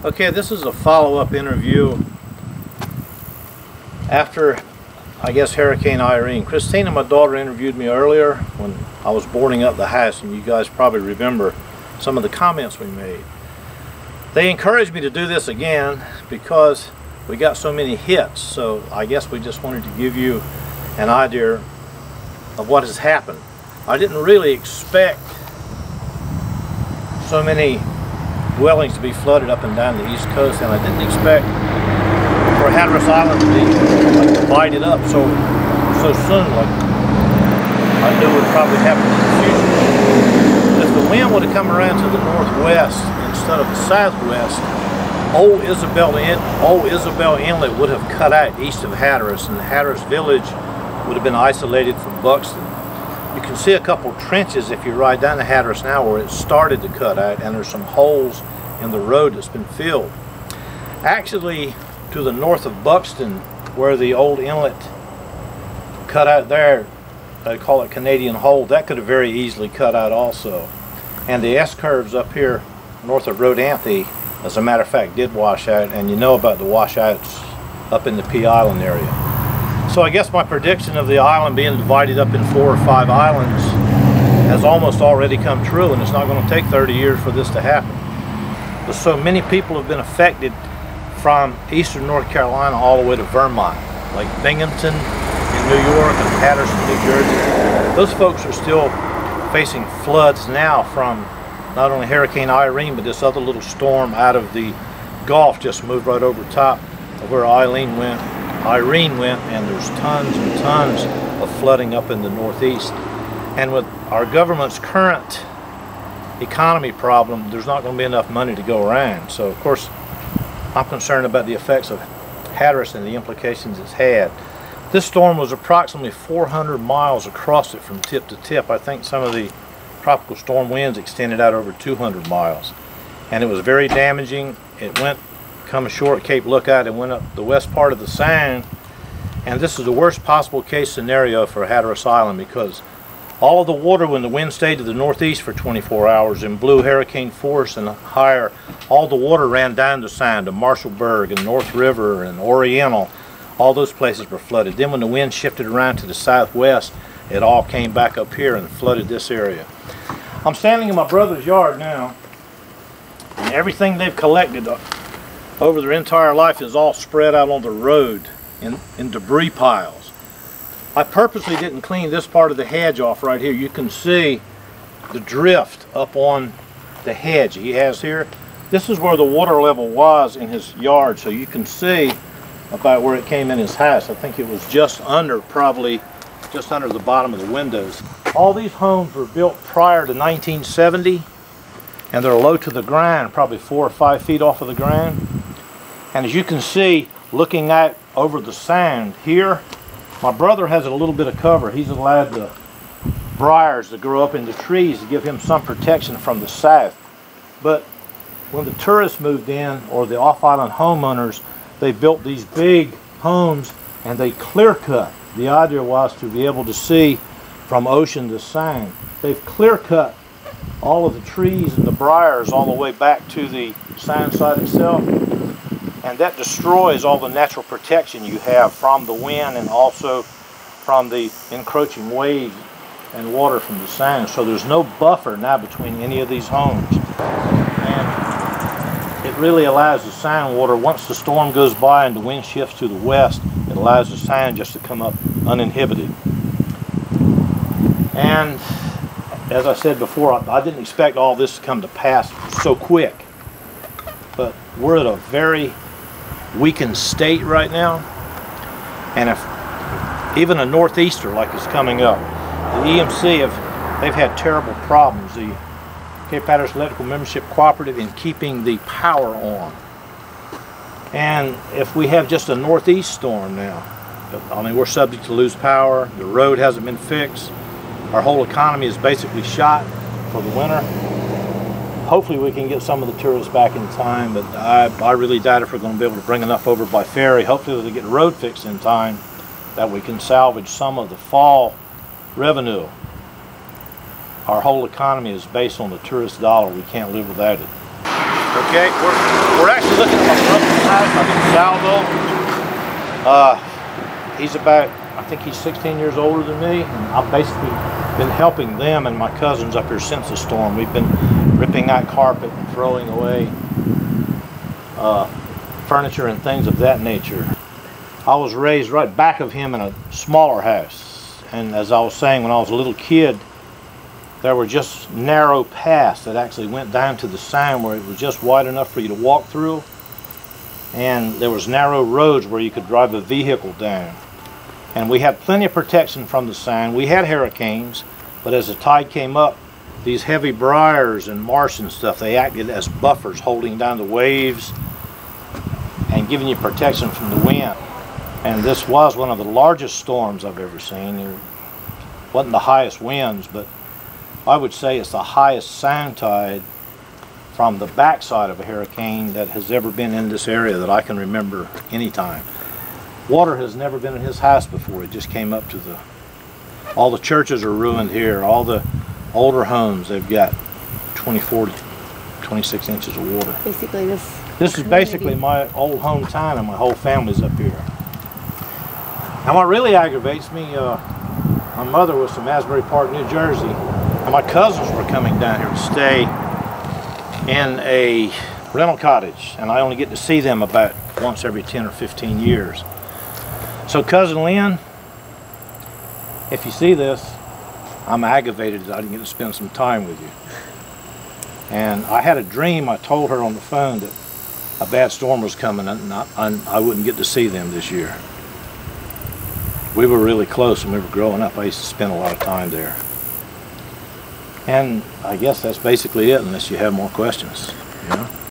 Okay, this is a follow-up interview after, I guess, Hurricane Irene. Christina, my daughter, interviewed me earlier when I was boarding up the house, and you guys probably remember some of the comments we made. They encouraged me to do this again because we got so many hits, so I guess we just wanted to give you an idea of what has happened. I didn't really expect so many dwellings to be flooded up and down the east coast, and I didn't expect for Hatteras Island to be divided up so soon, like I knew would probably happen in the future. If the wind would have come around to the northwest instead of the southwest, Old Isabel Inlet would have cut out east of Hatteras, and Hatteras Village would have been isolated from Buxton. You can see a couple trenches if you ride down the Hatteras now where it started to cut out, and there's some holes in the road that's been filled. Actually, to the north of Buxton, where the old inlet cut out there, they call it Canadian Hole, that could have very easily cut out also. And the S-curves up here north of Rodanthe, as a matter of fact, did wash out, and you know about the washouts up in the Pea Island area. So I guess my prediction of the island being divided up in 4 or 5 islands has almost already come true, and it's not going to take 30 years for this to happen. But so many people have been affected from eastern North Carolina all the way to Vermont, like Binghamton in New York and Hatteras in New Jersey. Those folks are still facing floods now from not only Hurricane Irene, but this other little storm out of the Gulf just moved right over top of where Irene went, and there's tons and tons of flooding up in the northeast. And with our government's current economy problem, there's not going to be enough money to go around. So of course I'm concerned about the effects of Hatteras and the implications it's had. This storm was approximately 400 miles across it from tip to tip. I think some of the tropical storm winds extended out over 200 miles, and it was very damaging. It went come ashore at Cape Lookout and went up the west part of the Sound, and this is the worst possible case scenario for Hatteras Island, because all of the water, when the wind stayed to the northeast for 24 hours and blew hurricane force and higher, all the water ran down the Sound to Marshallburg and North River and Oriental. All those places were flooded. Then when the wind shifted around to the southwest, it all came back up here and flooded this area. I'm standing in my brother's yard now, and everything they've collected over their entire life is all spread out on the road in debris piles. I purposely didn't clean this part of the hedge off right here. You can see the drift up on the hedge he has here. This is where the water level was in his yard, so you can see about where it came in his house. I think it was just under, probably just under the bottom of the windows. All these homes were built prior to 1970, and they're low to the ground, probably 4 or 5 feet off of the ground. And as you can see, looking out over the Sound here, my brother has a little bit of cover. He's allowed the briars to grow up in the trees to give him some protection from the south. But when the tourists moved in, or the off-island homeowners, they built these big homes and they clear cut. The idea was to be able to see from ocean to Sound. They've clear cut all of the trees and the briars all the way back to the Sound side itself, and that destroys all the natural protection you have from the wind and also from the encroaching waves and water from the Sound. So there's no buffer now between any of these homes, and it really allows the Sound water, once the storm goes by and the wind shifts to the west, it allows the Sound just to come up uninhibited. And as I said before, I didn't expect all this to come to pass so quick, but we're at a very weakened state right now, and if even a northeaster like is coming up, the EMC they've had terrible problems, the Cape Hatteras Electrical Membership Cooperative, in keeping the power on. And if we have just a northeast storm now, I mean, we're subject to lose power. The road hasn't been fixed. Our whole economy is basically shot for the winter. Hopefully we can get some of the tourists back in time, but I really doubt if we're going to be able to bring enough over by ferry. Hopefully they'll get the road fixed in time that we can salvage some of the fall revenue. Our whole economy is based on the tourist dollar. We can't live without it. Okay, we're actually looking at my brother's house. I think Salvo. He's about, I think he's 16 years older than me, and I've basically been helping them and my cousins up here since the storm. We've been ripping out carpet and throwing away furniture and things of that nature. I was raised right back of him in a smaller house, and as I was saying, when I was a little kid, there were just narrow paths that actually went down to the sign where it was just wide enough for you to walk through, and there was narrow roads where you could drive a vehicle down. And we had plenty of protection from the sign. We had hurricanes, but as the tide came up, these heavy briars and marsh and stuff, they acted as buffers holding down the waves and giving you protection from the wind. And this was one of the largest storms I've ever seen. It wasn't the highest winds, but I would say it's the highest sound tide from the backside of a hurricane that has ever been in this area that I can remember any time. Water has never been in his house before. It just came up to all the churches are ruined here. All the older homes, they've got 24 to 26 inches of water. Basically this is basically my old hometown, and my whole family's up here. Now what really aggravates me, my mother was from Asbury Park, New Jersey, and my cousins were coming down here to stay in a rental cottage, and I only get to see them about once every 10 or 15 years. So Cousin Lynn, if you see this, I'm aggravated that I didn't get to spend some time with you. And I had a dream, I told her on the phone that a bad storm was coming and I wouldn't get to see them this year. We were really close when we were growing up. I used to spend a lot of time there. And I guess that's basically it, unless you have more questions. You know?